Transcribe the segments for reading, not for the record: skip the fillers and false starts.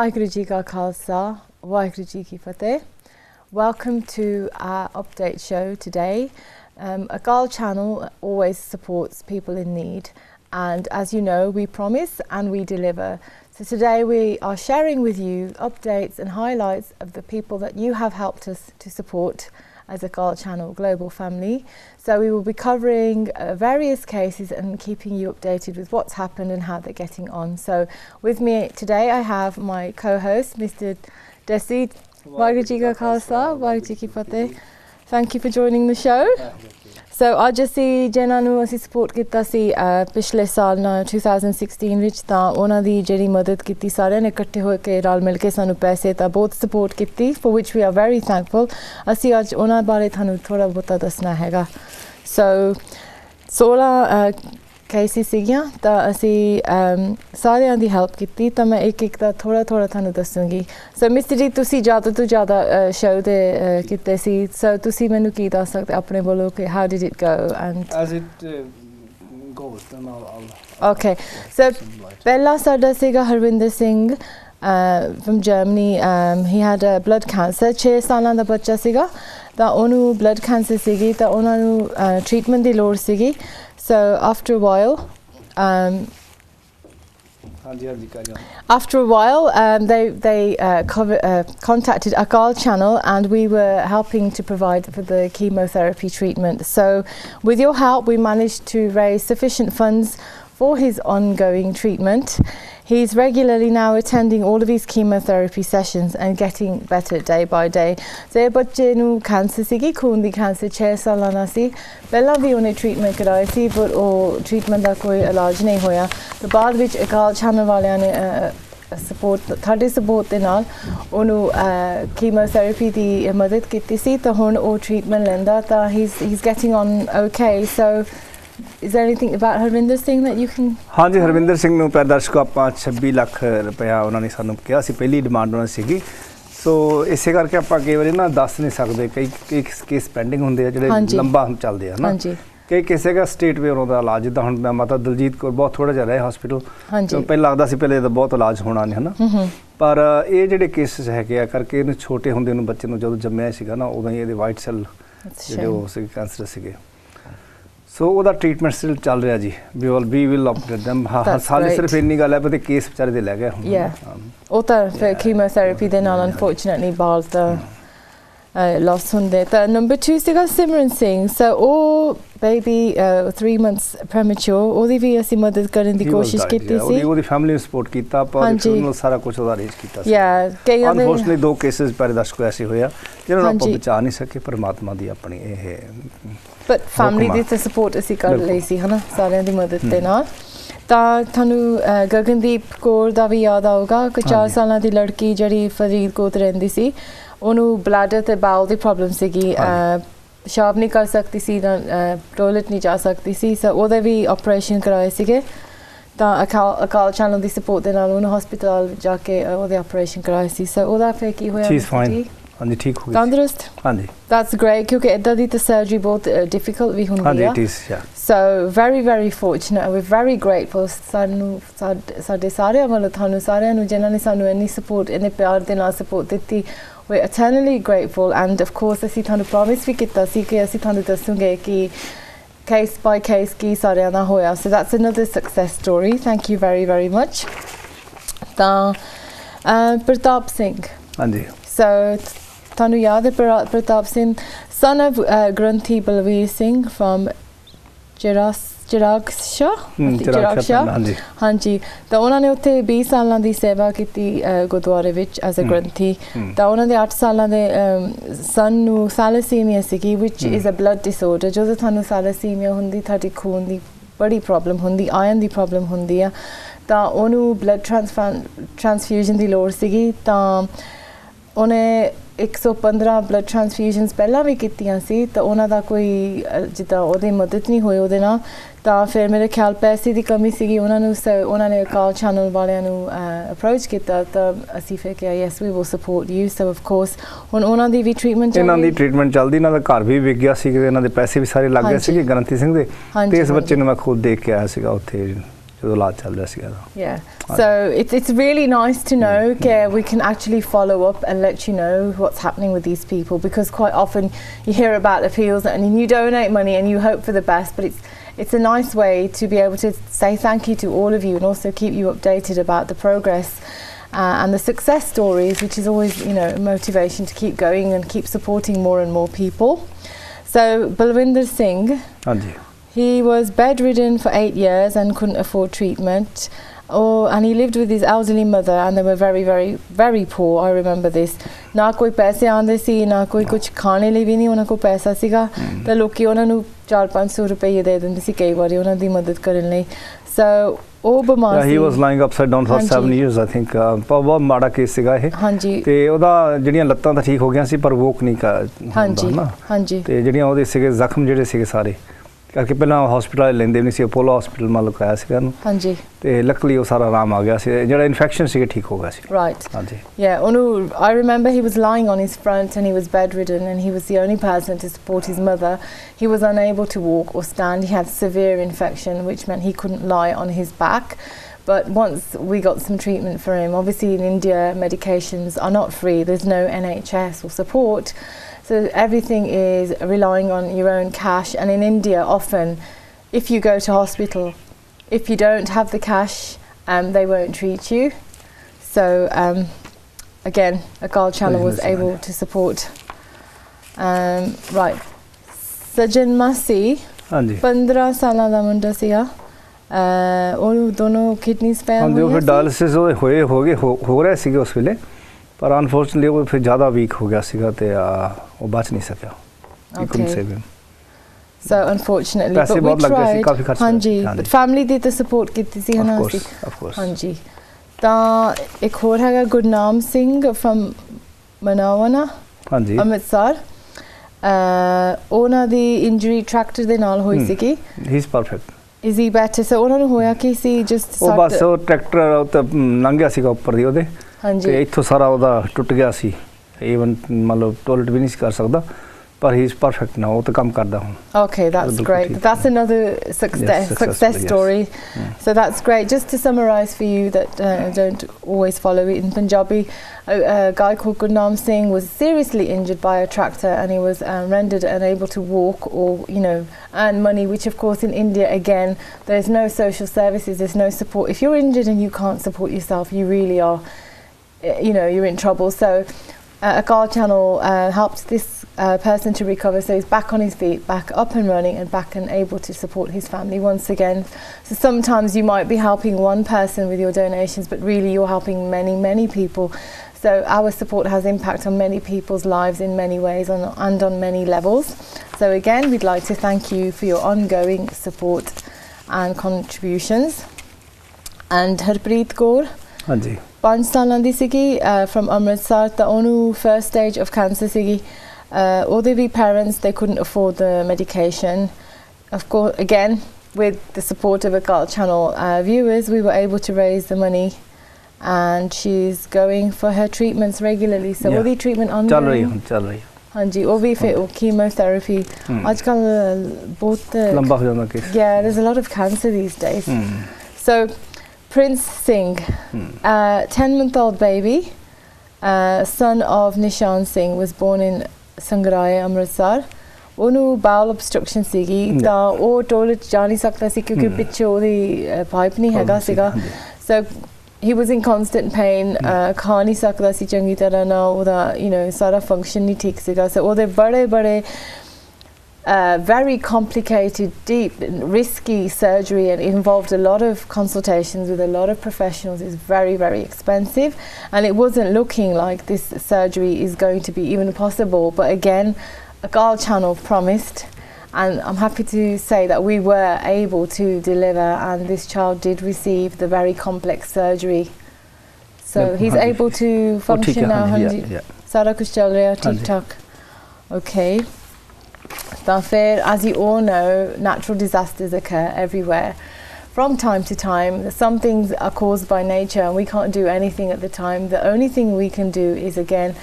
Waheguru Ji Ka Khalsa, Waheguru Ji Ki Fateh. Welcome to our update show today. Akaal channel always supports people in need, and as you know, we promise and we deliver. So today we are sharing with you updates and highlights of the people that you have helped us to support as Akaal channel global family. So we will be covering various cases and keeping you updated with what's happened and how they're getting on. So with me today I have my co-host Mr. Desi. Waheguru Ji Ka Khalsa, Waheguru Ji Ki Fateh. Thank you for joining the show. So ਅੱਜ ਅਸੀਂ ਜਿਨ੍ਹਾਂ ਨੂੰ ਅਸੀਂ support ਕੀਤਾ ਸੀ ਪਿਛਲੇ ਸਾਲ 2016 ਵਿੱਚ ਤਾਂ ਉਹਨਾਂ ਦੀ ਜਿਹੜੀ ਮਦਦ ਕੀਤੀ ਸਾਰਿਆਂ ਨੇ ਇਕੱਠੇ ਹੋ ਕੇ ਰਲ ਮਿਲ ਕੇ ਸਾਨੂੰ ਪੈਸੇ ਤਾਂ ਬਹੁਤ ਸਪੋਰਟ ਕੀਤੀ for which we are very thankful. ਅਸੀਂ ਅੱਜ ਉਹਨਾਂ ਬਾਰੇ ਤੁਹਾਨੂੰ ਥੋੜ੍ਹਾ ਬਹੁਤਾ ਦੱਸਣਾ ਹੈਗਾ. So 16 ਕੇਸਿਸ ਸੀਗੀਆਂ ਤਾਂ ਅਸੀਂ ਸਾਰਿਆਂ ਦੀ ਹੈਲਪ ਕੀਤੀ ਤਾਂ ਮੈਂ ਇੱਕ ਦਾ ਥੋੜ੍ਹਾ ਤੁਹਾਨੂੰ ਦੱਸੂੰਗੀ. ਸੋ ਮਿਸਟਰ ਜੀ ਤੁਸੀਂ ਜ਼ਿਆਦਾ ਤੋਂ ਜ਼ਿਆਦਾ ਸ਼ੋਅ ਦੇ ਕੀਤੇ ਸੀ ਸੋ ਤੁਸੀਂ ਮੈਨੂੰ ਕੀ ਦੱਸ ਸਕਦੇ ਆਪਣੇ ਵੱਲੋਂ ਕਿ how did it go and as it goes then I'll okay so ਪਹਿਲਾ ਸਾਡਾ ਸੀਗਾ Harvinder Singh from Germany. He had a blood cancer 6 ਸਾਲਾਂ ਦਾ ਬੱਚਾ ਸੀਗਾ ਤਾਂ ਉਹਨੂੰ ਬਲੱਡ ਕੈਂਸਰ ਸੀਗੀ ਤਾਂ ਉਹਨਾਂ ਨੂੰ ਟ੍ਰੀਟਮੈਂਟ ਦੀ ਲੋੜ ਸੀਗੀ. So after a while they contacted Akaal channel and we were helping to provide for the chemotherapy treatment. So with your help we managed to raise sufficient funds for his ongoing treatment. He's regularly now attending all of his chemotherapy sessions and getting better day by day. So ਬੱਚੇ ਨੂੰ cancer ਸੀਗੀ ਖੂਨ ਦੀ cancer 6 ਸਾਲਾਂ ਦਾ ਸੀ ਪਹਿਲਾਂ ਵੀ ਉਹਨੇ treatment ਕਰਾਇਆ ਸੀ ਪਰ ਉਹ ਟ੍ਰੀਟਮੈਂਟ ਦਾ ਕੋਈ ਇਲਾਜ ਨਹੀਂ ਹੋਇਆ ਤੇ ਬਾਅਦ ਵਿੱਚ ਅਕਾਲ ਚੈਨਲ ਵਾਲਿਆਂ ਨੇ ਸਪੋਰਟ ਤੁਹਾਡੇ ਸਪੋਰਟ ਦੇ ਨਾਲ ਉਹਨੂੰ ਕੀਮੋਥੈਰੇਪੀ ਦੀ ਮਦਦ ਕੀਤੀ ਸੀ ਤਾਂ ਹੁਣ ਉਹ ਟ੍ਰੀਟਮੈਂਟ ਲੈਂਦਾ ਤਾਂ he's getting on okay. So is there anything about Harvinder Singh that you can ਹਾਂਜੀ ਹਰਵਿੰਦਰ ਸਿੰਘ ਨੂੰ ਪਿਆਰੇ ਦਰਸ਼ਕੋ ਆਪਾਂ 26 ਲੱਖ ਰੁਪਇਆ ਉਹਨਾਂ ਨੇ ਸਾਨੂੰ ਕਿਹਾ ਸੀ ਪਹਿਲੀ ਡਿਮਾਂਡ ਉਹਨਾਂ ਸੀਗੀ ਸੋ ਇਸੇ ਕਰਕੇ ਆਪਾਂ ਕਈ ਵਾਰੀ ਨਾ ਦੱਸ ਨਹੀਂ ਸਕਦੇ ਕਈ ਕੇਸ ਪੈਂਡਿੰਗ ਹੁੰਦੇ ਆ ਜਿਹੜੇ ਲੰਬਾ ਚੱਲਦੇ ਆ ਨਾ ਕਈ ਕਿਸੇ ਦਾ ਸਟੇਟ ਵੇ ਉਹਨਾਂ ਦਾ ਇਲਾਜ ਜਿੱਦਾਂ ਹੁਣ ਮੈਂ ਮਾਤਾ ਦਲਜੀਤ ਕੌਰ ਬਹੁਤ ਥੋੜਾ ਜਿਹਾ ਰਹੇ ਹਸਪੀਟਲ ਪਹਿਲਾਂ ਲੱਗਦਾ ਸੀ ਪਹਿਲੇ ਤਾਂ ਬਹੁਤ ਇਲਾਜ ਹੋਣਾ ਨਹੀਂ ਹਨਾ ਪਰ ਇਹ ਜਿਹੜੇ ਕੇਸਿਸ ਹੈਗੇ ਆ ਕਰਕੇ ਇਹਨੂੰ ਛੋਟੇ ਹੁੰਦੇ ਨੂੰ ਬੱਚੇ ਨੂੰ ਜਦੋਂ ਜੰਮਿਆ ਸੀਗਾ ਨਾ ਉਦੋਂ ਹੀ ਇਹਦੇ ਵਾਈਟ ਸੈੱਲ ਜਿਹੜੇ ਉਹ ਸੀ ਕੈਂਸਰ ਸੀਗੇ ਸੋ ਉਹਦਾ ਟ੍ਰੀਟਮੈਂਟ ਸਟਿਲ ਚੱਲ ਰਿਹਾ ਜੀ ਵੀ ਵਿਲ ਆਪਰੇਟ ਦੈਮ ਹਰ ਸਾਲ ਸਿਰਫ ਇੰਨੀ ਗੱਲ ਹੈ ਪਰ ਕੇਸ ਵਿਚਾਰੇ ਦੇ ਲੈ ਗਏ ਹੁਣ ਉਹ ਤਾਂ ਫਿਰ ਕੀਮੋਥੈਰੇਪੀ ਦੇ ਨਾਲ ਅਨਫੋਰਚੂਨੇਟਲੀ ਬਾਲ ਤਾਂ loss ਹੁੰਦੇ ਤਾਂ ਨੰਬਰ 2 ਸੀਗਾ ਸਿਮਰਨ ਸਿੰਘ ਸੋ ਉਹ ਬੇਬੀ 3 months premature ਉਹਦੀ ਵੀ ਅਸੀਂ ਮਦਦ ਕਰਨ ਦੀ ਕੋਸ਼ਿਸ਼ ਕੀਤੀ ਸੀ ਉਹਦੀ ਫੈਮਿਲੀ ਨੂੰ ਸਪੋਰਟ ਕੀਤਾ ਪਰ ਉਹਨੂੰ ਸਾਰਾ ਕੁਝ ਉਹਦਾ ਅਰੇਂਜ ਕੀਤਾ ਸੀ ਅਨਫੋਰਚੂਨੇਟਲੀ 2 ਕੇਸਿਸ ਪਰ ਦਰਸ਼ਕੋ ਐਸੇ ਹੋਇਆ ਜਿਹਨਾਂ ਨੂੰ ਆਪਾਂ ਬਚਾ ਨਹੀਂ ਸਕੇ ਪਰਮਾਤਮਾ ਦੀ ਆਪਣੀ ਇਹ ਬਟ ਫੈਮਿਲੀ ਦੀ ਤਾਂ ਸਪੋਰਟ ਅਸੀਂ ਕਰ ਲਈ ਸੀ ਹਨਾ ਸਾਰਿਆਂ ਦੀ ਮਦਦ ਦੇ ਨਾਲ ਤਾਂ ਤੁਹਾਨੂੰ ਗਗਨਦੀਪ ਕੌਰ ਦਾ ਵੀ ਯਾਦ ਆਊਗਾ ਕਿ 4 ਸਾਲਾਂ ਦੀ ਲੜਕੀ ਜਿਹੜੀ ਫਰੀਦਕੋਟ ਰਹਿੰਦੀ ਸੀ ਉਹਨੂੰ ਬਲੈਡਰ ਤੇ ਬਾਉਲ ਦੀ ਪ੍ਰੋਬਲਮ ਸੀਗੀ ਪਿਸ਼ਾਬ ਨਹੀਂ ਕਰ ਸਕਦੀ ਸੀ ਟੋਇਲਟ ਨਹੀਂ ਜਾ ਸਕਦੀ ਸੀ ਸੋ ਉਹਦੇ ਵੀ ਆਪਰੇਸ਼ਨ ਕਰਾਏ ਸੀਗੇ ਤਾਂ ਅਕਾਲ ਚੈਨਲ ਦੀ ਸਪੋਰਟ ਦੇ ਨਾਲ ਉਹਨੂੰ ਹਸਪੀਟਲ ਜਾ ਕੇ ਉਹਦੇ ਆਪਰੇਸ਼ਨ ਕਰਾਏ ਸੀ ਸੋ ਉਹਦਾ ਫਿਰ ਕੀ ਹੋਇਆ ਹਾਂਜੀ ਠੀਕ ਹੋ ਗਈ ਤੰਦਰੁਸਤ ਹਾਂਜੀ that's great ਕਿਉਂਕਿ ਇੱਦਾਂ ਦੀ ਤਾਂ ਸਰਜਰੀ ਬਹੁਤ ਡਿਫਿਕਲਟ ਵੀ ਹੁੰਦੀ ਆ so very fortunate we're very grateful ਸਾਨੂੰ ਸਾਡੇ ਸਾਰਿਆਂ ਵੱਲੋਂ ਤੁਹਾਨੂੰ ਸਾਰਿਆਂ ਨੂੰ ਜਿਨ੍ਹਾਂ ਨੇ ਸਾਨੂੰ ਇੰਨੀ ਸਪੋਰਟ ਇੰਨੇ ਪਿਆਰ ਦੇ ਨਾਲ ਸਪੋਰਟ ਦਿੱਤੀ we're eternally grateful and of course ਅਸੀਂ ਤੁਹਾਨੂੰ ਪ੍ਰੋਮਿਸ ਵੀ ਕੀਤਾ ਸੀ ਕਿ ਅਸੀਂ ਤੁਹਾਨੂੰ ਦੱਸਾਂਗੇ ਕਿ case by case ਕੀ ਸਾਰਿਆਂ ਦਾ ਹੋਇਆ so that's another success story thank you very much ਤਾਂ ਪ੍ਰਤਾਪ ਸਿੰਘ ਹਾਂਜੀ so ਤੁਹਾਨੂੰ ਯਾਦ ਹੈ ਪ੍ਰਤਾਪ ਸਿੰਘ son of ਗ੍ਰੰਥੀ ਬਲਵੀਰ ਸਿੰਘ from ਚਿਰਾਗ ਸ਼ਾਹ ਹਾਂਜੀ ਤਾਂ ਉਹਨਾਂ ਨੇ ਉੱਥੇ 20 ਸਾਲਾਂ ਦੀ ਸੇਵਾ ਕੀਤੀ ਗੁਰਦੁਆਰੇ ਵਿੱਚ ਐਜ਼ ਅ ਗ੍ਰੰਥੀ ਤਾਂ ਉਹਨਾਂ ਦੇ 8 ਸਾਲਾਂ ਦੇ ਸਨ ਨੂੰ ਥੈਲੇਸੀਮੀਆ ਸੀਗੀ which is a blood disorder ਜਦੋਂ ਤੁਹਾਨੂੰ ਥੈਲੇਸੀਮੀਆ ਹੁੰਦੀ ਤੁਹਾਡੀ ਖੂਨ ਦੀ ਬੜੀ ਪ੍ਰੋਬਲਮ ਹੁੰਦੀ ਆਇਰਨ ਦੀ ਪ੍ਰੋਬਲਮ ਹੁੰਦੀ ਆ ਤਾਂ ਉਹਨੂੰ ਬਲੱਡ ਟ੍ਰਾਂਸਫਿਊਜ਼ਨ ਦੀ ਲੋੜ ਸੀਗੀ ਤਾਂ ਉਹਨੇ 115 ਬਲੱਡ ਟ੍ਰਾਂਸਫਿਊਜ਼ਨਸ ਪਹਿਲਾਂ ਵੀ ਕੀਤੀਆਂ ਸੀ ਤਾਂ ਉਹਨਾਂ ਦਾ ਕੋਈ ਜਿੱਦਾਂ ਉਹਦੀ ਮਦਦ ਨਹੀਂ ਹੋਈ ਉਹਦੇ ਨਾਲ ਤਾਂ ਫਿਰ ਮੇਰੇ ਖਿਆਲ ਪੈਸੇ ਦੀ ਕਮੀ ਸੀਗੀ ਉਹਨਾਂ ਨੇ ਅਕਾਲ ਚੈਨਲ ਵਾਲਿਆਂ ਨੂੰ ਅਪਰੋਚ ਕੀਤਾ ਤਾਂ ਅਸੀਂ ਫਿਰ ਕਿਹਾ yes we will support you so of course ਹੁਣ ਉਹਨਾਂ ਦੀ ਵੀ ਟ੍ਰੀਟਮੈਂਟ ਇਹਨਾਂ ਦੀ ਟ੍ਰੀਟਮੈਂਟ ਚੱਲਦੀ ਇਹਨਾਂ ਦਾ ਘਰ ਵੀ ਵਿਕ ਗਿਆ ਸੀ ਇਹਨਾਂ ਦੇ ਪੈਸੇ ਵੀ ਸਾਰੇ ਲੱਗ ਗਏ ਸੀਗੇ ਗ੍ਰੰਥੀ ਸਿੰਘ ਦੇ ਤੇ ਇਸ ਬੱਚੇ ਨੂੰ ਮੈਂ ਖੁਦ ਦੇਖ ਕੇ ਆਇਆ ਸੀਗਾ ਉੱਥੇ ਜਦੋਂ ਇਲਾਜ ਚੱਲ ਰਿਹਾ ਸੀਗਾ so it's really nice to know that we can actually follow up and let you know what's happening with these people, because quite often you hear about appeals and you donate money and you hope for the best, but it's a nice way to be able to say thank you to all of you and also keep you updated about the progress and the success stories, which is always, you know, a motivation to keep going and keep supporting more and more people. So Balwinder Singh, he was bedridden for 8 years and couldn't afford treatment. And he lived with his elderly mother, and they were very, very, very poor. I remember this. Na koi paise aande si, na koi kuch khane ਲਈ ਵੀ ਨਹੀਂ ਉਹਨਾਂ ਕੋਲ ਪੈਸਾ ਸੀਗਾ ਤੇ ਲੋਕੀ ਉਹਨਾਂ ਨੂੰ 400-500 ਰੁਪਏ ਦੇ ਦਿੰਦੇ ਸੀ ਕਈ ਵਾਰੀ ਉਹਨਾਂ ਦੀ ਮਦਦ ਕਰਨ ਲਈ. So ਉਹ ਬਿਮਾਰ ਸੀ. He was lying upside down for 7 years I think. ਬਹੁਤ ਮਾੜਾ ਕੇਸ ਸੀਗਾ ਇਹ. ਹਾਂਜੀ. ਤੇ ਉਹਦਾ ਜਿਹੜੀਆਂ ਲੱਤਾਂ ਤਾਂ ਠੀਕ ਹੋ ਗਈਆਂ ਸੀ ਪਰ ਵੋਕ ਨਹੀਂ ਹੁੰਦਾ. ਹਾਂਜੀ. ਤੇ ਜਿਹੜੀਆਂ ਉਹਦੇ ਸੀਗੇ ਜ਼ਖਮ ਜਿਹੜੇ ਸੀਗੇ ਸਾਰੇ ਕਰਕੇ ਪਹਿਲਾਂ ਹਸਪੀਟਲ ਲੈਂਦੇ ਨਹੀਂ ਸੀ, ਅਪੋਲੋ ਹਸਪੀਟਲ ਮੰਨ ਲਓ ਕਰਾਇਆ ਸੀਗਾ ਉਹਨੂੰ. ਹਾਂਜੀ. ਤੇ ਲੱਕਲੀ ਉਹ ਸਾਰਾ ਆਰਾਮ ਆ ਗਿਆ ਸੀ, ਜਿਹੜਾ ਇਨਫੈਕਸ਼ਨ ਸੀਗਾ ਠੀਕ ਹੋ ਗਿਆ ਸੀ. Right. ਹਾਂਜੀ. Yeah, ਉਹਨੂੰ I remember he was lying on his front and he was bedridden and he was the only person to support his mother. He was unable to walk or stand. He had severe infection, which meant he couldn't lie on his back. But once we got some treatment for him, obviously in India medications are not free. There's no NHS or support. So everything is relying on your own cash, and in India often if you go to hospital, if you don't have the cash, they won't treat you. So again, Akaal channel was able to support. Right. Sajan Masi, 15 ਸਾਲਾਂ ਦਾ ਮੁੰਡਾ ਸੀਗਾ, ਉਹ ਦੋਨੋਂ kidneys fail ਹੋਈਆਂ ਸੀ. Dialysis ਹੋ ਰਿਹਾ ਸੀਗਾ ਉਸ ਵੇਲੇ, ਪਰ ਅਨਫੋਰਚੂਨਟਲੀ ਉਹ ਫਿਰ ਜ਼ਿਆਦਾ ਵੀਕ ਹੋ ਗਿਆ ਸੀਗਾ ਤੇ ਉਹ ਬਚ ਨਹੀਂ ਸਕਿਆ. So unfortunately, but we tried. ਹਾਂਜੀ, but family ਦੀ ਤਾਂ ਸਪੋਰਟ ਕੀਤੀ ਸੀ ਹਨਾ ਅਸੀਂ. ਹਾਂਜੀ. ਤਾਂ ਇੱਕ ਹੋਰ ਹੈਗਾ ਗੁਰਨਾਮ ਸਿੰਘ from ਮਨਾਵਾਨਾ, ਹਾਂਜੀ, ਅੰਮ੍ਰਿਤਸਰ. ਉਹਨਾਂ ਦੀ ਇੰਜਰੀ ਟਰੈਕਟਰ ਦੇ ਨਾਲ ਹੋਈ ਸੀਗੀ. ਹੀ is perfect. Is he better? So ਉਹਨਾਂ ਨੂੰ ਹੋਇਆ ਕੀ ਸੀ? just ਉਹ ਬਸ ਉਹ ਟਰੈਕਟਰ ਤੇ ਲੰਘ ਗਿਆ ਸੀਗਾ ਉੱਪਰ ਦੀ ਉਹਦੇ. ਹਾਂਜੀ. ਤੇ ਇੱਥੋਂ ਸਾਰਾ ਉਹਦਾ ਟੁੱਟ ਗਿਆ ਸੀ, ਈਵਨ ਮਤਲਬ ਟੋਇਲਟ ਵੀ ਨਹੀਂ ਕਰ ਸਕਦਾ, ਪਰ ਹੀ ਇਜ਼ ਪਰਫੈਕਟ ਨਾਓ, ਉਹ ਤਾਂ ਕੰਮ ਕਰਦਾ ਹੁਣ. Okay, that's great. That's another success story. So that's great. Just to summarize for you that don't always follow it in Punjabi, a guy called Gurnam Singh was seriously injured by a tractor and he was rendered unable to walk or, you know, earn money, which of course in India again there's no social services, there's no support. If you're injured and you can't support yourself, you really are, you know, you're in trouble. So Akaal channel helped this person to recover, so he's back on his feet, back up and running and back and able to support his family once again. So sometimes you might be helping one person with your donations, but really you're helping many people. So our support has impact on many people's lives in many ways and on many levels. So again, we'd like to thank you for your ongoing support and contributions. And Harpreet Kaur, ਹਾਂਜੀ, 5 ਸਾਲਾਂ ਦੀ ਸੀਗੀ, from Amritsar. ਤਾਂ ਉਹਨੂੰ first stage of cancer ਸੀਗੀ. Although the parents, they couldn't afford the medication. Of course, again, with the support of Akaal channel viewers, we were able to raise the money, and she's going for her treatments regularly. So all the treatment ongoing. ਚੱਲ ਰਹੀ. ਹਾਂਜੀ, ਉਹ ਵੀ ਫਿਰ chemotherapy. ਅੱਜ ਕੱਲ ਬਹੁਤ ਲੰਬਾ ਹੋ ਜਾਂਦਾ case. Yeah, there's a lot of cancer these days. So Prince Singh, 10-month-old baby, son of Nishan Singh, was born in Sangraye, Amritsar. ਉਹਨੂੰ bowel obstruction ਸੀਗੀ, ਤਾਂ ਉਹ ਟੋਇਲਟ ਜਾ ਨਹੀਂ ਸਕਦਾ ਸੀ ਕਿਉਂਕਿ ਪਿੱਛੇ ਉਹਦੀ ਪਾਈਪ ਨਹੀਂ ਹੈਗਾ ਸੀਗਾ. So he was in constant pain, ਖਾ ਨਹੀਂ ਸਕਦਾ ਸੀ ਚੰਗੀ ਤਰ੍ਹਾਂ ਨਾ, ਉਹਦਾ you know ਸਾਰਾ ਫੰਕਸ਼ਨ ਨਹੀਂ ਠੀਕ ਸੀਗਾ. So ਉਹਦੇ ਬੜੇ very complicated, deep, risky surgery, and involved a lot of consultations with a lot of professionals. It's very expensive, and it wasn't looking like this surgery is going to be even possible. But again, Akaal channel promised, and I'm happy to say that we were able to deliver, and this child did receive the very complex surgery. So he's able to function now. Sara kuch chal raha theek thak. Okay. As you all know, natural disasters occur everywhere from time to time. Some things are caused by nature and we can't do anything at the time. The only thing we can do is again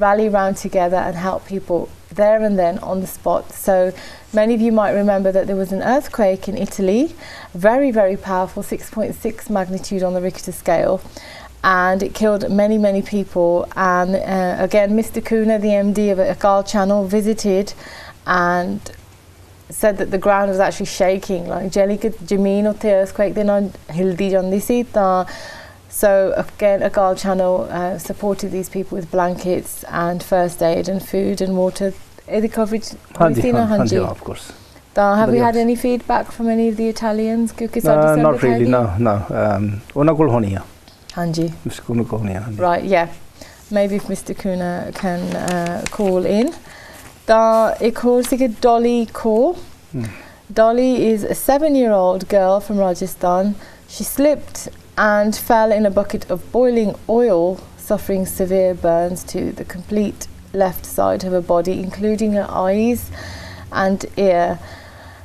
rally round together and help people there and then on the spot. So many of you might remember that there was an earthquake in Italy, very, very powerful, 6.6 magnitude on the Richter scale, and it killed many, many people. And again, Mr. Kuna, the MD of Akaal channel, visited and said that the ground was actually shaking, like jelly jameen utte earthquake de na hildi jandi si ta. So again, Akaal channel supported these people with blankets and first aid and food and water. Any coverage? Hanji, of course. Have we had any feedback from any of the Italians? Not really, no. ਉਹਨਾਂ ਕੋਲ ਹੋਣੀ ਆ. Hanji. Mr. Kuna ਕੋਲ ਹੋਣੀ ਆ. Right, yeah. Maybe if Mr. Kuna can call in. Ik hoor sige Dolly call. Dolly is a 7-year-old girl from Rajasthan. She slipped and fell in a bucket of boiling oil, suffering severe burns to the complete left side of her body, including her eyes and ear.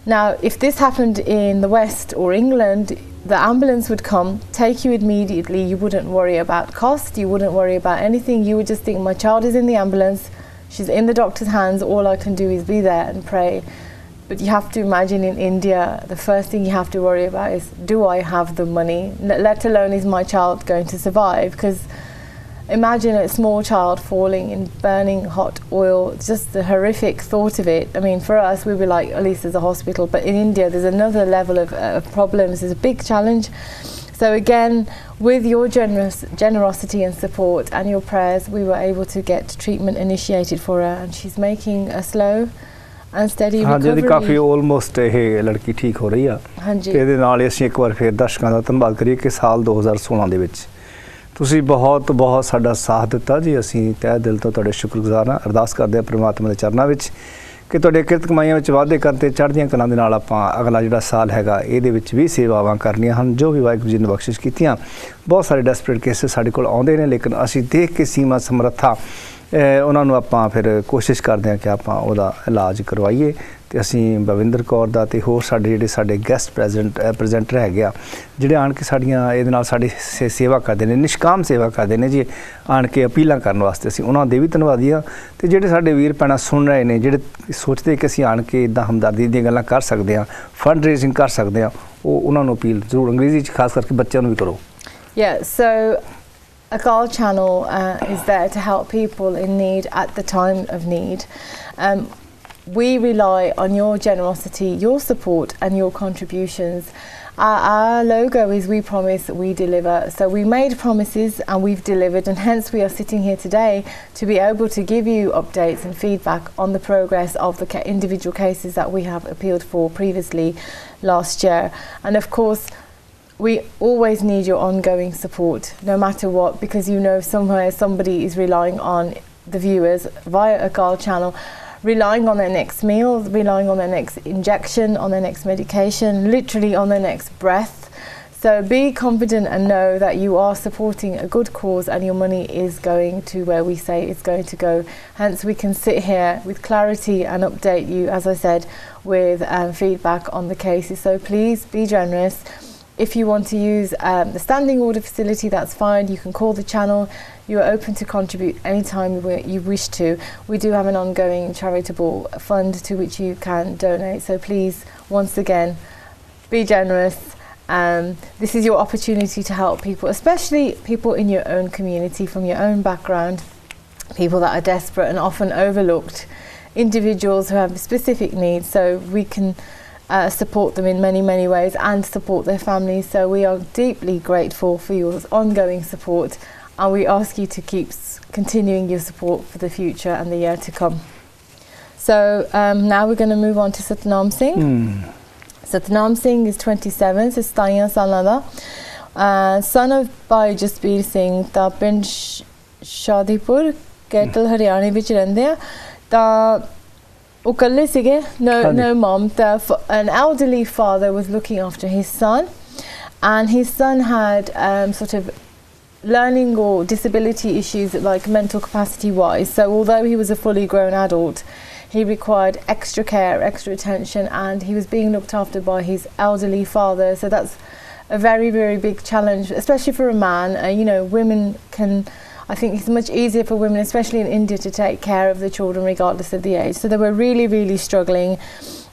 Now, if this happened in the West or England, the ambulance would come, take you immediately. You wouldn't worry about cost, you wouldn't worry about anything. You would just think, my child is in the ambulance, she's in the doctor's hands, all I can do is be there and pray. But you have to imagine in India, the first thing you have to worry about is, do I have the money? Let alone, is my child going to survive? Because imagine a small child falling in burning hot oil, just the horrific thought of it. I mean, for us, we were like, at least there's a hospital. But in India, there's another level of problems. There's a big challenge. So again, with your generosity and support and your prayers, we were able to get treatment initiated for her, and she's making a slow and steady recovery. Coffee almost ਇਹ ਲੜਕੀ ਠੀਕ ਹੋ ਰਹੀ ਆ। ਹਾਂਜੀ। ਇਹਦੇ ਨਾਲ ਅਸੀਂ ਇੱਕ ਵਾਰ ਫੇਰ ਦਰਸ਼ਕਾਂ ਦਾ ਧੰਨਵਾਦ ਕਰੀਏ ਕਿ ਸਾਲ 2016 ਦੇ ਵਿੱਚ ਤੁਸੀਂ ਬਹੁਤ ਬਹੁਤ ਸਾਡਾ ਸਾਥ ਦਿੱਤਾ ਜੀ। ਅਸੀਂ ਤਹਿ ਦਿਲ ਤੋਂ ਤੁਹਾਡੇ ਸ਼ੁਕਰਗੁਜ਼ਾਰ ਹਾਂ। ਅਰਦਾਸ ਕਰਦੇ ਹਾਂ ਪ੍ਰਮਾਤਮਾ ਦੇ ਚਰਨਾਂ ਵਿੱਚ ਕਿ ਤੁਹਾਡੇ ਕਿਰਤ ਕਮਾਈਆਂ ਵਿੱਚ ਵਾਧੇ ਕਰਦੇ ਚੜ੍ਹਦੀਆਂ ਕਲਾਂ ਦੇ ਨਾਲ ਆਪਾਂ ਅਗਲਾ ਜਿਹੜਾ ਸਾਲ ਹੈਗਾ ਇਹਦੇ ਵਿੱਚ ਵੀ ਸੇਵਾਵਾਂ ਕਰਨੀਆਂ ਹਨ ਜੋ ਵੀ ਵਾਹਿਗੁਰੂ ਜੀ ਨੇ ਬਖਸ਼ਿਸ਼ ਕੀਤੀਆਂ। ਬਹੁਤ ਸਾਰੇ ਡੈਸਪਰੇਟ ਕੇਸਿਸ ਸਾਡੇ ਕੋਲ ਆਉਂਦੇ ਨੇ, ਲੇਕਿਨ ਅਸੀਂ ਦੇਖ ਕੇ ਸੀਮਾ ਸਮਰੱਥਾ ਉਹਨਾਂ ਨੂੰ ਆਪਾਂ ਫਿਰ ਕੋਸ਼ਿਸ਼ ਕਰਦੇ ਹਾਂ ਕਿ ਆਪਾਂ ਉਹਦਾ ਇਲਾਜ ਕਰਵਾਈਏ। ਤੇ ਅਸੀਂ ਬਵਿੰਦਰ ਕੌਰ ਦਾ ਤੇ ਹੋਰ ਸਾਡੇ ਗੈਸਟ ਪ੍ਰੈਜ਼ੈਂਟਰ ਹੈਗੇ ਆ ਜਿਹੜੇ ਆਣ ਕੇ ਸਾਡੀਆਂ ਇਹਦੇ ਨਾਲ ਸਾਡੀ ਸੇਵਾ ਕਰਦੇ ਨੇ, ਨਿਸ਼ਕਾਮ ਸੇਵਾ ਕਰਦੇ ਨੇ ਜੀ, ਆਣ ਕੇ ਅਪੀਲਾਂ ਕਰਨ ਵਾਸਤੇ। ਅਸੀਂ ਉਹਨਾਂ ਦੇ ਵੀ ਧੰਨਵਾਦੀ ਹਾਂ। ਤੇ ਜਿਹੜੇ ਸਾਡੇ ਵੀਰ ਭੈਣਾਂ ਸੁਣ ਰਹੇ ਨੇ, ਜਿਹੜੇ ਸੋਚਦੇ ਕਿ ਅਸੀਂ ਆਣ ਕੇ ਇੱਦਾਂ ਹਮਦਰਦੀ ਦੀਆਂ ਗੱਲਾਂ ਕਰ ਸਕਦੇ ਹਾਂ, ਫੰਡ ਰੇਜ਼ਿੰਗ ਕਰ ਸਕਦੇ ਹਾਂ, ਉਹ ਉਹਨਾਂ ਨੂੰ ਅਪੀਲ ਜ਼ਰੂਰ ਅੰਗਰੇਜ਼ੀ 'ਚ ਖਾਸ ਕਰਕੇ ਬੱਚਿਆਂ ਨੂੰ ਵੀ ਕਰੋ। Yeah, so Akaal channel is there to help people in need at the time of need. We rely on your generosity, your support and your contributions. Our logo is we promise, we deliver. So we made promises and we've delivered, and hence we are sitting here today to be able to give you updates and feedback on the progress of the individual cases that we have appealed for previously last year. And of course, we always need your ongoing support, no matter what, because you know somewhere somebody is relying on the viewers via Akaal channel, relying on their next meal, relying on their next injection, on their next medication, literally on their next breath. So be confident and know that you are supporting a good cause and your money is going to where we say it's going to go. Hence we can sit here with clarity and update you, as I said, with feedback on the cases. So please be generous. If you want to use the standing order facility, that's fine. You can call the channel. You are open to contribute anytime you wish to. We do have an ongoing charitable fund to which you can donate. So please, once again, be generous. This is your opportunity to help people, especially people in your own community, from your own background, people that are desperate and often overlooked, individuals who have specific needs. So we can support them in many, many ways and support their families. So we are deeply grateful for your ongoing support, and we ask you to keep continuing your support for the future and the year to come. So now we're going to move on to Sonam Singh. Sonam Singh is 27, so 27 ਸਾਲਾਂ ਦਾ, son of Bhai Jasbir Singh, ਤਾਂ ਪਿੰਡ Shadipur kettle ਹਰਿਆਣੇ ਵਿੱਚ ਰਹਿੰਦੇ ਆ। ਤਾਂ ਉਹ ਇਕੱਲੇ ਸੀਗੇ, no mom. An elderly father was looking after his son, and his son had sort of learning or disability issues, like mental capacity wise. So although he was a fully grown adult, he required extra care, extra attention, and he was being looked after by his elderly father. So that's a very, very big challenge, especially for a man. You know, women can I think it's much easier for women, especially in India, to take care of the children regardless of the age. So they were really, really struggling.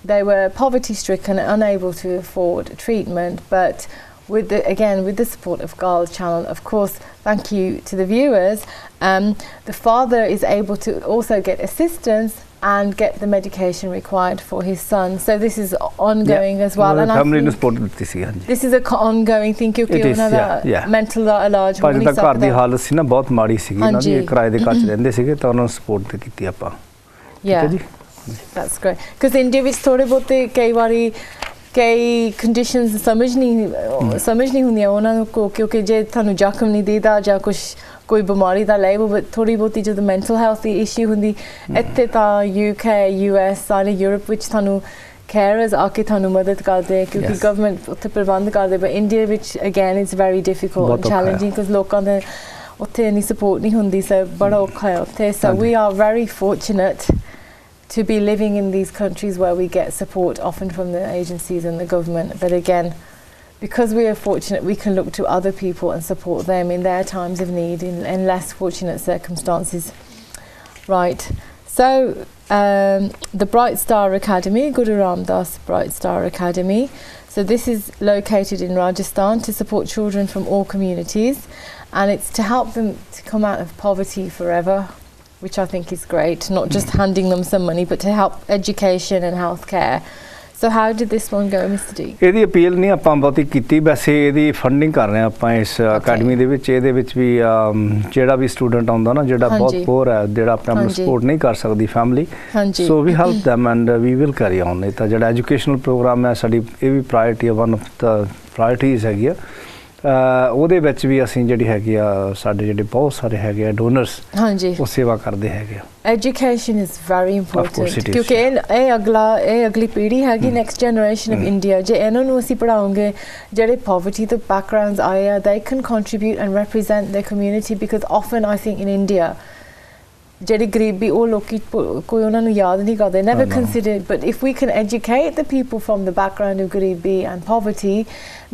They were poverty-stricken, unable to afford treatment, but with the support of Akaal channel, of course, thank you to the viewers, the father is able to also get assistance and get the medication required for his son. So this is ongoing as well. And family support this is an ongoing thing क्योंकि उन्होंने mental इलाज हो नहीं सकता। घर दी हालत सी ना बहुत माड़ी सी ना ये किराए दे घर च रहंदे सीगे तो उन्होंने support ते कीती आपां। Yeah, that's great. Because India ਵਿੱਚ थोड़े बहुते कई बारी कई conditions समझ नहीं ਹੁੰਦੀਆਂ ਉਹਨਾਂ ਨੂੰ ਕਿਉਂਕਿ ਜੇ ਤੁਹਾਨੂੰ ਜ਼ਖਮ ਨਹੀਂ ਦੇਦਾ ਜਾਂ ਕੁਝ ਕੋਈ ਬਿਮਾਰੀ ਦਾ ਲੈ ਉਹ ਥੋੜੀ ਬਹੁਤੀ ਜਦੋਂ ਮੈਂਟਲ ਹੈਲਥ ਦੀ ਇਸ਼ੂ ਹੁੰਦੀ ਇੱਥੇ ਤਾਂ UK US ਸਾਰੇ ਯੂਰਪ ਵਿੱਚ ਤੁਹਾਨੂੰ carers ਆ ਕੇ ਤੁਹਾਨੂੰ ਮਦਦ ਕਰਦੇ ਕਿਉਂਕਿ ਗਵਰਨਮੈਂਟ ਉੱਥੇ ਪ੍ਰਬੰਧ ਕਰਦੇ ਪਰ ਇੰਡੀਆ ਵਿੱਚ again it's very difficult and challenging because ਲੋਕਾਂ ਦੇ ਉੱਥੇ ਇੰਨੀ support ਨਹੀਂ ਹੁੰਦੀ so ਬੜਾ ਔਖਾ ਹੈ ਉੱਥੇ so we are very fortunate to be living in these countries where we get support often from the agencies and the government but again because we are fortunate we can look to other people and support them in their times of need in less fortunate circumstances. Right, so the Bright Star Academy, Guru Ramdas Bright Star Academy, so this is located in Rajasthan to support children from all communities and it's to help them to come out of poverty forever, which I think is great, not just handing them some money but to help education and healthcare. So how did this one go, Mr. D? ਇਹਦੀ appeal ਨਹੀਂ ਆਪਾਂ ਬਹੁਤੀ ਕੀਤੀ ਵੈਸੇ ਇਹਦੀ funding ਕਰ ਰਹੇ ਆਪਾਂ ਇਸ ਅਕੈਡਮੀ ਦੇ ਵਿੱਚ ਇਹਦੇ ਵਿੱਚ ਵੀ ਜਿਹੜਾ ਵੀ ਸਟੂਡੈਂਟ ਆਉਂਦਾ ਨਾ ਜਿਹੜਾ ਬਹੁਤ ਪੂਰ ਹੈ ਜਿਹੜਾ ਆਪਣੇ ਆਪ ਸਪੋਰਟ ਨਹੀਂ ਕਰ ਸਕਦੀ family so we help them and we will carry on ਇਹ ਤਾਂ ਜਿਹੜਾ ਐਜੂਕੇਸ਼ਨਲ ਪ੍ਰੋਗਰਾਮ ਹੈ ਸਾਡੀ ਇਹ ਵੀ priority one of the priorities ਹੈਗੀ ਆ ਉਹਦੇ ਵਿੱਚ ਵੀ ਅਸੀਂ ਜਿਹੜੀ ਹੈਗੀ ਆ ਸਾਡੇ ਜਿਹੜੇ ਬਹੁਤ ਸਾਰੇ ਹੈਗੇ ਆ ਡੋਨਰਸ ਉਹ ਸੇਵਾ ਕਰਦੇ ਹੈਗੇ ਆ Education is very important ਕਿਉਂਕਿ ਇਹ ਅਗਲੀ ਪੀੜ੍ਹੀ ਹੈਗੀ next generation of India ਜੇ ਇਹਨਾਂ ਨੂੰ ਅਸੀਂ ਪੜ੍ਹਾਉਂਗੇ ਜਿਹੜੇ poverty ਤੋਂ backgrounds ਆਏ ਆ they can contribute and represent their community because often I think in India ਜਿਹੜੀ ਗਰੀਬੀ ਉਹ ਲੋਕੀ ਕੋਈ ਉਹਨਾਂ ਨੂੰ ਯਾਦ ਨਹੀਂ ਕਰਦੇ never considered but if we can educate the people from the background of ਗਰੀਬੀ and poverty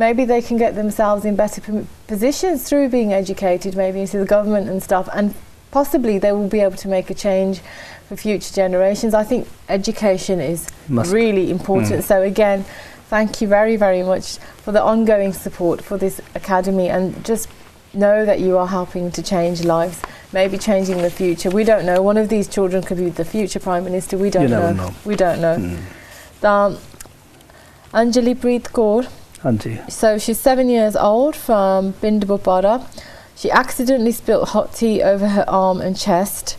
maybe they can get themselves in better positions through being educated maybe into the government and stuff and possibly they will be able to make a change for future generations. I think education is really important so again thank you very very much for the ongoing support for this academy and just know that you are helping to change lives, maybe changing the future. We don't know. One of these children could be the future Prime Minister. We don't know. We don't know. Anjali Preet Kaur. So she's 7 years old from Bindabupara. She accidentally spilt hot tea over her arm and chest.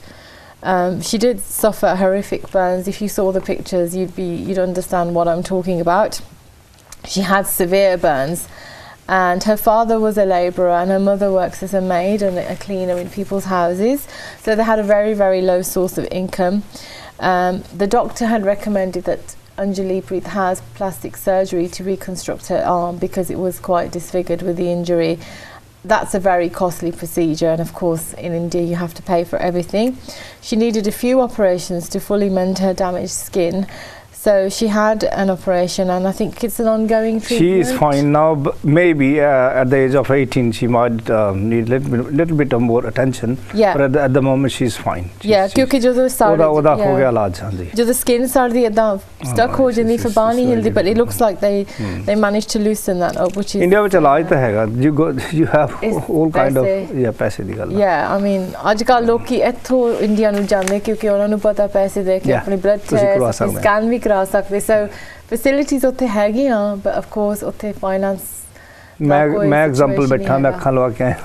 She did suffer horrific burns. If you saw the pictures, you'd understand what I'm talking about. She had severe burns. And her father was a labourer and her mother works as a maid and a cleaner in people's houses so they had a very very low source of income. The doctor had recommended that Anjali Preet has plastic surgery to reconstruct her arm because it was quite disfigured with the injury. That's a very costly procedure and of course in India you have to pay for everything. She needed a few operations to fully mend her damaged skin. So she had an operation and I think it's an ongoing treatment. She is fine now, but maybe at the age of 18 she might need little bit of more attention. Yeah. But at the moment she's fine. क्योंकि जो सारे ਉਹਦਾ ਹੋ ਗਿਆ ਇਲਾਜ ਹਾਂਜੀ ਜਦੋਂ skin ਸਾਡੀ ਇਦਾਂ stuck ਹੋ ਜਾਂਦੀ ਫਿਰ ਬਾਹਰ ਨਹੀਂ ਹਿਲਦੀ but it looks like they managed to loosen that up which is India ਵਿੱਚ ਇਲਾਜ ਤਾਂ ਹੈਗਾ you have all kind of ਪੈਸੇ ਦੀ ਗੱਲ I mean ਅੱਜ ਕੱਲ੍ਹ ਲੋਕੀ ਇੱਥੋਂ ਇੰਡੀਆ ਨੂੰ ਜਾਂਦੇ ਕਿਉਂਕਿ ਉਹਨਾਂ ਨੂੰ ਪਤਾ ਪੈਸੇ ਦੇ ਕੇ ਆਪਣੀ ਬਲੱਡ ਟੈਸਟ ਸਕੈਨ ਵੀ ਕਰਾ ਸਕਦੇ so facilities ਉੱਥੇ ਹੈਗੀਆਂ but of course ਉੱਥੇ finance ਮੈਂ ਐਗਜ਼ਾਮਪਲ ਬੈਠਾ ਮੈਂ ਅੱਖਾਂ ਲਵਾ ਕੇ ਆਇਆ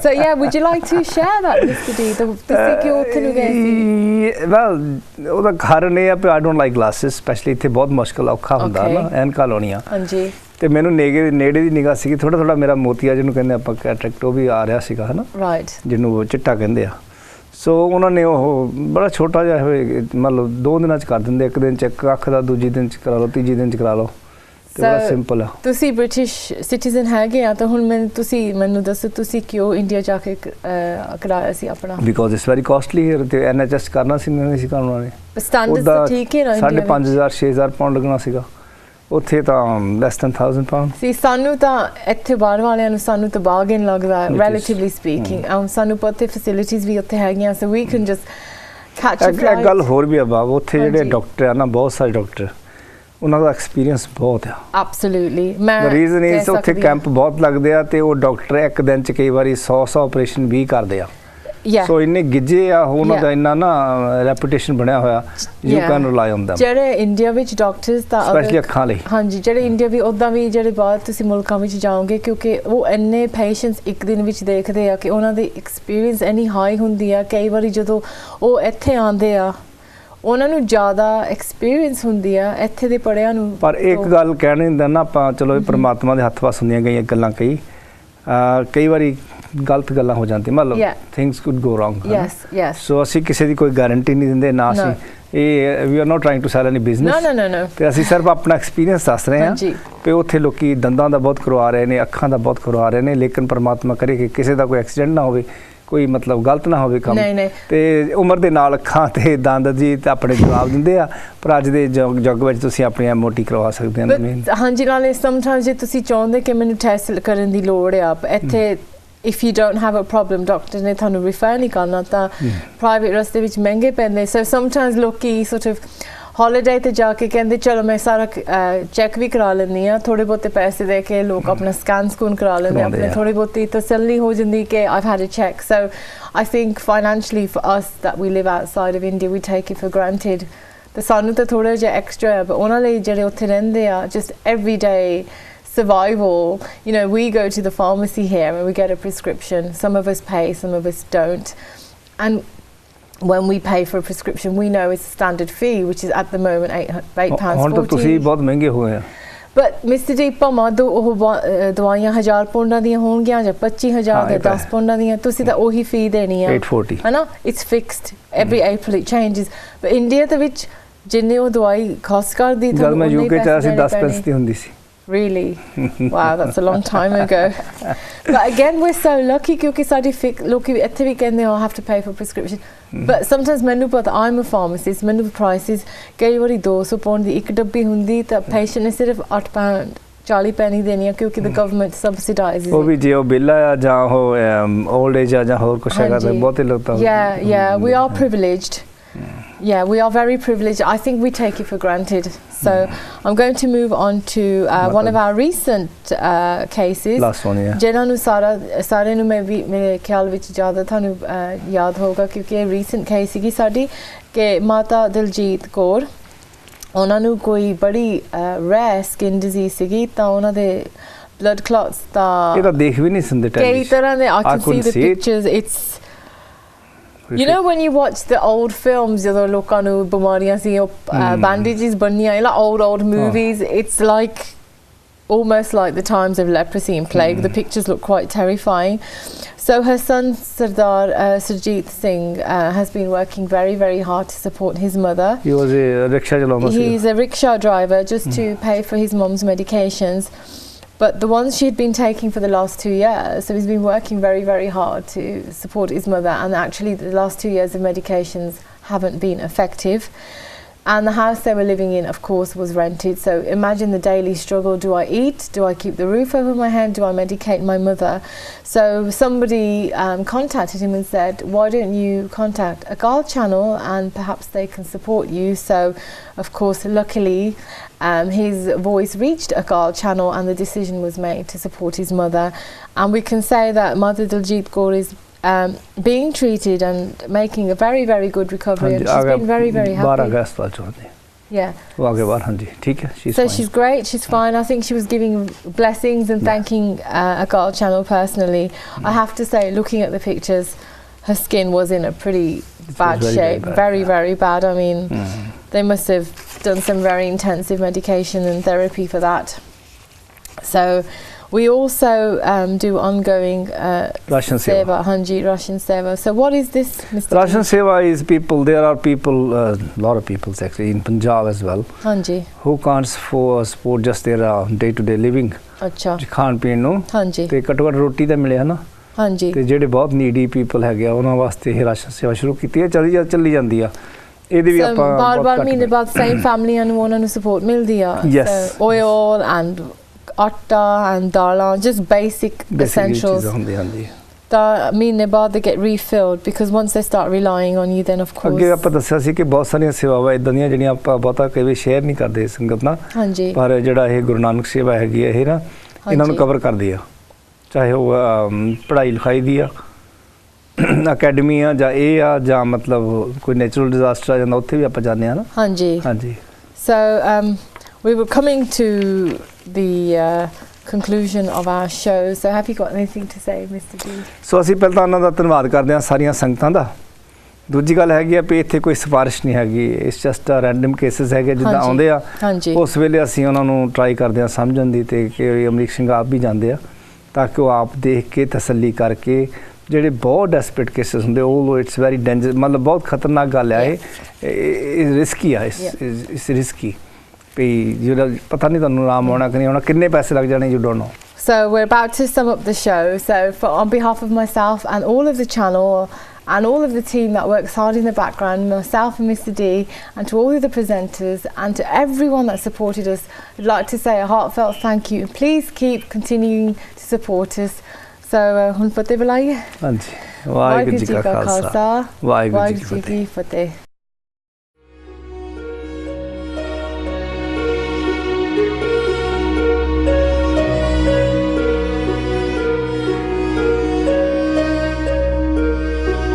So yeah, would you like to share that, Mr. D? ਤੁਸੀਂ ਕਿਉਂ ਉੱਥੇ ਨੂੰ ਗਏ ਸੀ? Well, ਉਹਦਾ ਕਾਰਨ ਇਹ ਆ ਕਿ I don't like glasses, especially ਇੱਥੇ ਬਹੁਤ ਮੁਸ਼ਕਲ ਔਖਾ ਹੁੰਦਾ ਨਾ ਐਨਕਾਂ ਲਾਉਣੀਆਂ ਹਾਂਜੀ ਤੇ ਮੈਨੂੰ ਨੇੜੇ ਦੀ ਨਿਗਾਹ ਸੀਗੀ ਥੋੜਾ ਮੇਰਾ ਮੋਤੀਆ ਜਿਹਨੂੰ ਕਹਿੰਦੇ ਆਪਾਂ ਕੈਟਰੈਕਟ ਉਹ ਵੀ ਆ ਰਿਹਾ ਸੀਗਾ ਹਨਾ ਰਾਈਟ ਜਿਹਨੂੰ ਚਿੱਟਾ ਕਹਿੰਦੇ ਆ ਸੋ ਉਹਨਾਂ ਨੇ ਉਹ ਬੜਾ ਛੋਟਾ ਜਿਹਾ ਹੋਏ ਮਤਲਬ 2 ਦਿਨਾਂ ਚ ਕਰ ਦਿੰਦੇ ਇੱਕ ਦਿਨ ਚ ਇੱਕ ਅੱਖ ਦਾ ਦੂਜੀ ਦਿਨ ਚ ਕਰਾ ਲਓ ਤੀਜੀ ਦਿਨ ਚ ਕਰਾ ਲਓ ਤੇ ਬੜਾ ਸਿੰਪਲ ਆ ਤੁਸੀਂ ਬ੍ਰਿਟਿਸ਼ ਸਿਟੀਜ਼ਨ ਹੈਗੇ ਆ ਤਾਂ ਹੁਣ ਮੈਨੂੰ ਦੱਸੋ ਤੁਸੀਂ ਕਿਉਂ ਇੰਡੀਆ ਜਾ ਕੇ ਕਰਾਇਆ ਸੀ ਆਪਣਾ because it's very costly here ਤੇ NHS ਕਰਨਾ ਸੀ ਨਹੀਂ ਸੀ ਕਰਨਾ ਨੇ ਸਟੈਂਡਰਡਸ ਤਾਂ ਠੀਕ ਹੈ ਨਾ 5,500 6,000 ਪਾਉਂਡ ਲੱਗਣਾ ਸੀਗਾ ਉੱਥੇ ਤਾਂ less than £1,000 ਸੀ ਸਾਨੂੰ ਤਾਂ ਇੱਥੇ ਬਾਹਰ ਵਾਲਿਆਂ ਨੂੰ ਸਾਨੂੰ ਤਾਂ ਬਾਰਗੇਨ ਲੱਗਦਾ relatively speaking ਸਾਨੂੰ ਪਤਾ ਫੈਸਿਲਿਟੀਜ਼ ਵੀ ਉੱਥੇ ਹੈਗੀਆਂ so we can just catch a flight। ਇੱਕ ਗੱਲ ਹੋਰ ਵੀ ਆ ਬਾਬ ਉੱਥੇ ਜਿਹੜੇ ਡਾਕਟਰ ਆ ਨਾ ਬਹੁਤ ਸਾਰੇ ਡਾਕਟਰ ਉਹਨਾਂ ਦਾ ਐਕਸਪੀਰੀਅੰਸ ਬਹੁਤ ਆ ਐਬਸੋਲੂਟਲੀ ਮੈਂ ਰੀਜ਼ਨ ਇਸ ਉੱਥੇ ਕੈਂਪ ਬਹੁਤ ਲੱਗਦੇ ਆ ਤੇ ਉਹ ਡਾਕਟਰ ਇੱਕ ਦਿਨ ਚ ਕਈ ਵਾਰੀ 100 ਆਪਰੇਸ਼ਨ ਵੀ ਕਰਦੇ ਆ ਸੋ ਇੰਨੇ ਗਿੱਜੇ ਆ ਉਹਨਾਂ ਦਾ ਇੰਨਾ ਨਾ ਰੈਪੂਟੇਸ਼ਨ ਬਣਿਆ ਹੋਇਆ ਯੂ ਕੈਨ ਰਿਲਾਈ ਔਨ them ਜਿਹੜੇ ਇੰਡੀਆ ਵਿੱਚ ਡਾਕਟਰਸ ਦਾ ਸਪੈਸ਼ਲੀ ਅੱਖਾਂ ਲਈ ਹਾਂਜੀ ਜਿਹੜੇ ਇੰਡੀਆ ਵੀ ਉੱਦਾਂ ਵੀ ਜਿਹੜੇ ਬਾਹਰ ਤੁਸੀਂ ਮੁਲਕਾਂ ਵਿੱਚ ਜਾਓਗੇ ਕਿਉਂਕਿ ਉਹ ਇੰਨੇ ਪੇਸ਼ੈਂਟਸ ਇੱਕ ਦਿਨ ਵਿੱਚ ਦੇਖਦੇ ਆ ਕਿ ਉਹਨਾਂ ਦੀ ਐਕਸਪੀਰੀਅੰਸ ਇੰਨੀ ਹਾਈ ਹੁੰਦੀ ਆ ਕਈ ਵਾਰੀ ਜਦੋਂ ਉਹ ਇੱਥੇ ਆਉਂਦੇ ਆ ਉਹਨਾਂ ਨੂੰ ਜ਼ਿਆਦਾ ਐਕਸਪੀਰੀਅੰਸ ਹੁੰਦੀ ਆ ਇੱਥੇ ਦੇ ਪੜ੍ਹਿਆਂ ਨੂੰ ਪਰ ਇੱਕ ਗੱਲ ਕਹਿਣੀ ਹੁੰਦਾ ਨਾ ਆਪਾਂ ਚਲੋ ਇਹ ਪਰਮਾਤਮਾ ਦੇ ਹੱਥ ਵੱਸ ਹੁੰਦੀਆਂ ਗਈਆਂ ਗੱਲਾਂ ਕਈ ਵਾਰੀ ਗਲਤ ਗੱਲਾਂ ਹੋ ਜਾਂਦੀਆਂ ਮਤਲਬ ਥਿੰਗਸ ਕੁਡ ਗੋ ਰੋਂਗ ਸੋ ਅਸੀਂ ਕਿਸੇ ਦੀ ਕੋਈ ਗਾਰੰਟੀ ਨਹੀਂ ਦਿੰਦੇ ਨਾ ਅਸੀਂ ਇਹ we are not trying to sell any business ਤੇ ਅਸੀਂ ਸਿਰਫ ਆਪਣਾ ਐਕਸਪੀਰੀਅੰਸ ਦੱਸ ਰਹੇ ਹਾਂ ਕਿ ਉੱਥੇ ਲੋਕੀ ਦੰਦਾਂ ਦਾ ਬਹੁਤ ਕਰਵਾ ਰਹੇ ਨੇ ਅੱਖਾਂ ਦਾ ਬਹੁਤ ਕਰਵਾ ਰਹੇ ਨੇ ਲੇਕਿਨ ਪਰਮਾਤਮਾ ਕਰੇ ਕਿ ਕਿਸੇ ਦਾ ਕੋਈ ਐਕਸੀਡੈਂਟ ਨਾ ਹੋਵੇ ਕੋਈ ਮਤਲਬ ਗਲਤ ਨਾ ਹੋਵੇ ਕੰਮ ਤੇ ਉਮਰ ਦੇ ਨਾਲ ਅੱਖਾਂ ਤੇ ਦੰਦ ਜੀ ਤੇ ਆਪਣੇ ਜਵਾਬ ਦਿੰਦੇ ਆ ਪਰ ਅੱਜ ਦੇ ਯੁੱਗ ਵਿੱਚ ਤੁਸੀਂ ਆਪਣੀ ਐਮਓਟੀ ਕਰਵਾ ਸਕਦੇ ਹੋ ਹਾਂਜੀ ਨਾਲੇ ਸਮਟਾਈਮਸ ਜੇ ਤੁਸੀਂ ਚਾਹੁੰਦੇ ਕਿ ਮੈਨੂੰ ਟੈਸਟ ਕਰਨ ਦੀ ਲੋੜ ਆ ਇੱਥੇ if you don't have a problem doctor ਨੇ ਤੁਹਾਨੂੰ refer ਨਹੀਂ ਕਰਨਾ ਤਾਂ private ਰਸਤੇ ਵਿੱਚ ਮਹਿੰਗੇ ਪੈਂਦੇ so sometimes ਲੋਕੀ sort of holiday ਤੇ ਜਾ ਕੇ ਕਹਿੰਦੇ ਚਲੋ ਮੈਂ ਸਾਰਾ ਚੈੱਕ ਵੀ ਕਰਾ ਲੈਂਦੀ ਆ ਥੋੜੇ ਬਹੁਤੇ ਪੈਸੇ ਦੇ ਕੇ ਲੋਕ ਆਪਣਾ ਸਕੂਨ ਕਰਾ ਲੈਂਦੇ ਆਪਣੇ ਥੋੜੀ ਬਹੁਤੀ ਤਸੱਲੀ ਹੋ ਜਾਂਦੀ ਕਿ I've had a check so I think financially for us that we live outside of India we take it for granted ਤੇ ਸਾਨੂੰ ਤਾਂ ਥੋੜਾ ਜਿਹਾ ਐਕਸਟਰਾ ਹੈ ਉਹਨਾਂ ਲਈ ਜਿਹੜੇ ਉੱਥੇ ਰਹਿੰਦੇ ਆ just everyday survival you know we go to the pharmacy here and we get a prescription some of us pay some of us don't and when we pay for a prescription we know it's a standard fee which is at the moment £8.40 ਹੁਣ ਤਾਂ ਤੁਸੀਂ ਬਹੁਤ ਮਹਿੰਗੇ ਹੋਏ ਆ but Mr. D ਭਾਵੇਂ ਉਹ ਦਵਾਈਆਂ £1,000 ਦੀਆਂ ਹੋਣਗੀਆਂ ਜਾਂ 25,000 ਦੇ 10 ਪੌਂਡਾਂ ਦੀਆਂ ਤੁਸੀਂ ਤਾਂ ਉਹੀ ਫੀ ਦੇਣੀ ਆ £8.40 ਹੈ ਨਾ it's fixed every April it changes but India ਦੇ ਵਿੱਚ ਜਿੰਨੇ ਉਹ ਦਵਾਈ ਖਾਸ ਕਰਦੀ ਜਦ ਮੈਂ ਯੂਕੇ ਚ ਸੀ 10 ਪੈਸੇ ਦੀ ਹੁੰਦੀ ਸੀ Really? Wow, that's a long time ago. But again, we're so lucky because I have to pay for prescription. But sometimes I'm a pharmacist, menu prices, कई बारी £200 ਦੀ ਇੱਕ ਡੱਬੀ ਹੁੰਦੀ ਤਾਂ patient ਨੇ ਸਿਰਫ £8.40 ਪੈਣੀ ਦੇਣੀ ਆ ਕਿਉਂਕਿ the government subsidizes ਉਹ ਵੀ ਜੇ ਉਹ ਬਿੱਲ ਆ ਜਾਂ ਉਹ old age ਆ ਜਾਂ ਹੋਰ ਕੁਛ ਹੈਗਾ ਤਾਂ ਬਹੁਤੇ ਲੋਕ ਤਾਂ yeah we are privileged yeah we are very privileged I think we take it for granted so I'm going to move on to one of our recent cases last one ਜਿਹਨਾਂ ਨੂੰ ਸਾਰੇ ਨੂੰ ਮੈਂ ਵੀ ਮੇਰੇ ਖਿਆਲ ਵਿੱਚ ਜ਼ਿਆਦਾ ਤੁਹਾਨੂੰ ਯਾਦ ਹੋਗਾ ਕਿਉਂਕਿ ਇਹ recent case ਸੀਗੀ ਸਾਡੀ ਕਿ ਮਾਤਾ ਦਿਲਜੀਤ ਕੌਰ ਉਹਨਾਂ ਨੂੰ ਕੋਈ ਬੜੀ rare skin disease ਸੀਗੀ ਤਾਂ ਉਹਨਾਂ ਦੇ blood clots ਤਾਂ ਇਹ ਤਾਂ ਦੇਖ ਵੀ ਨਹੀਂ ਸਕਦੇ ਕਈ ਤਰ੍ਹਾਂ ਦੇ I can see the pictures it's You know when you watch the old films ਜਦੋਂ ਲੋਕਾਂ ਨੂੰ ਬਿਮਾਰੀਆਂ ਸੀ bandages ਬਣੀਆਂ old movies it's like almost like the times of leprosy and plague the pictures look quite terrifying so her son Sardar Sarjeet Singh has been working very very hard to support his mother he was a rickshaw driver he's a rickshaw driver just to pay for his mom's medications but the ones she had been taking for the last 2 years so he's been working very very hard to support his mother and actually the last 2 years of medications haven't been effective and the house they were living in of course was rented so imagine the daily struggle do I eat do I keep the roof over my head do I medicate my mother so somebody contacted him and said why don't you contact Akaal channel and perhaps they can support you so of course luckily his voice reached Akaal channel and the decision was made to support his mother and we can say that Mother Diljit Kaur is being treated and making a very very good recovery and she's been very very happy yeah so she's great she's fine I think she was giving blessings and thanking Akaal channel personally I have to say looking at the pictures her skin was in a pretty bad shape very bad I mean they must have done some very intensive medication and therapy for that so we also do ongoing Russian Seva. Russian Seva. So what is this, Mr. Russian Seva is people, there are people, a lot of people actually in Punjab as well, who can't support just their day-to-day living. Achha. ਖਾਣ ਪੀਣ ਨੂੰ ਤੇ ਘੱਟੋ ਘੱਟ ਰੋਟੀ ਤਾਂ ਮਿਲੇ ਹਨਾ ਤੇ ਜਿਹੜੇ ਬਹੁਤ ਨੀਡੀ ਪੀਪਲ ਹੈਗੇ ਆ ਉਹਨਾਂ ਵਾਸਤੇ ਇਹ ਰਾਸ਼ਨ ਸੇਵਾ ਸ਼ੁਰੂ ਕੀਤੀ ਹੈ ਚੱਲੀ ਜਾਂਦੀ ਆ ਇਹਦੀ ਵੀ ਆਪਾਂ ਬਾਰ-ਬਾਰ ਮਹੀਨੇ ਬਾਅਦ ਸੇਮ ਫੈਮਲੀਆਂ ਨੂੰ ਉਹਨਾਂ ਨੂੰ ਸਪੋਰਟ ਮਿਲਦੀ ਆ ਸੋ oil and ਆਟਾ and ਦਾਲਾਂ just basic essentials ਹੁੰਦੇ ਹਾਂਜੀ ਤਾਂ ਮਹੀਨੇ ਬਾਅਦ they get refilled because once they start relying on you then of course ਅੱਗੇ ਆਪਾਂ ਦੱਸਿਆ ਸੀ ਕਿ ਬਹੁਤ ਸਾਰੀਆਂ ਸੇਵਾਵਾਂ ਇਦਾਂ ਦੀਆਂ ਜਿਹੜੀਆਂ ਆਪਾਂ ਬਹੁਤਾ ਕਈ ਵਾਰ ਸ਼ੇਅਰ ਨਹੀਂ ਕਰਦੇ ਸੰਗਤ ਨਾਲ ਹਾਂਜੀ ਪਰ ਜਿਹੜਾ ਇਹ ਗੁਰੂ ਨਾਨਕ ਸੇਵਾ ਹੈਗੀ ਇਹ ਨਾ ਇਹਨਾਂ ਨੂੰ ਕਵਰ ਕਰਦੀ ਆ ਚਾਹੇ ਉਹ ਪੜ੍ਹਾਈ ਲਿਖਾਈ ਦੀ ਆ ਅਕੈਡਮੀ ਆ ਜਾਂ ਇਹ ਆ ਜਾਂ ਮਤਲਬ ਕੋਈ ਨੈਚੁਰਲ ਡਿਜ਼ਾਸਟਰ ਆ ਜਾਂਦਾ ਉੱਥੇ ਵੀ ਆਪਾਂ ਜਾਂਦੇ ਆ ਨਾ ਹਾਂਜੀ ਹਾਂਜੀ so we were coming to the conclusion of our show so have you got anything to say Mr. D ਸੋ ਅਸੀਂ ਪਹਿਲਾਂ ਉਹਨਾਂ ਦਾ ਧੰਨਵਾਦ ਕਰਦੇ ਹਾਂ ਸਾਰੀਆਂ ਸੰਗਤਾਂ ਦਾ ਦੂਜੀ ਗੱਲ ਹੈਗੀ ਆ ਵੀ ਇੱਥੇ ਕੋਈ ਸਿਫਾਰਿਸ਼ ਨਹੀਂ ਹੈਗੀ it's just a random cases ਹੈਗੇ ਜਿੱਦਾਂ ਆਉਂਦੇ ਆ ਉਸ ਵੇਲੇ ਅਸੀਂ ਉਹਨਾਂ ਨੂੰ ਟਰਾਈ ਕਰਦੇ ਹਾਂ ਸਮਝਣ ਦੀ ਤੇ ਕਿ ਅਮਰੀਕ ਸਿੰਘ ਆਪ ਵੀ ਜਾਂਦੇ ਆ ਤਾਂ ਕਿ ਉਹ ਆਪ ਦੇਖ ਕੇ ਤਸੱਲੀ ਕਰਕੇ ਜਿਹੜੇ ਬਹੁਤ ਡੈਸਪਰੇਟ ਕੇਸਿਸ ਹੁੰਦੇ ਉਹ ਇਟਸ ਵੈਰੀ ਡੇਂਜਰ ਮਤਲਬ ਬਹੁਤ ਖਤਰਨਾਕ ਗੱਲ ਆ ਇਹ ਰਿਸਕੀ ਆ ਇਸ ਰਿਸਕੀ ਵੀ ਜਿਹੜਾ ਪਤਾ ਨਹੀਂ ਤੁਹਾਨੂੰ ਆਰਾਮ ਆਉਣਾ ਕਿ ਨਹੀਂ ਆਉਣਾ ਕਿੰਨੇ ਪੈਸੇ ਲੱਗ ਜਾਣੇ you don't know So we're about to sum up the show. So on behalf of myself and all of the channel and all of the team that works hard in the background, myself and Mr. D, and to all of the presenters and to everyone that supported us, I'd like to say a heartfelt thank you. And please keep continuing to support us. So ਹੁਣ ਫਤਿਹ ਬੁਲਾਈਏ ਹਾਂਜੀ ਵਾਹਿਗੁਰੂ ਜੀ ਕਾ ਖਾਲਸਾ ਵਾਹਿਗੁਰੂ ਜੀ ਕੀ ਫਤਿਹ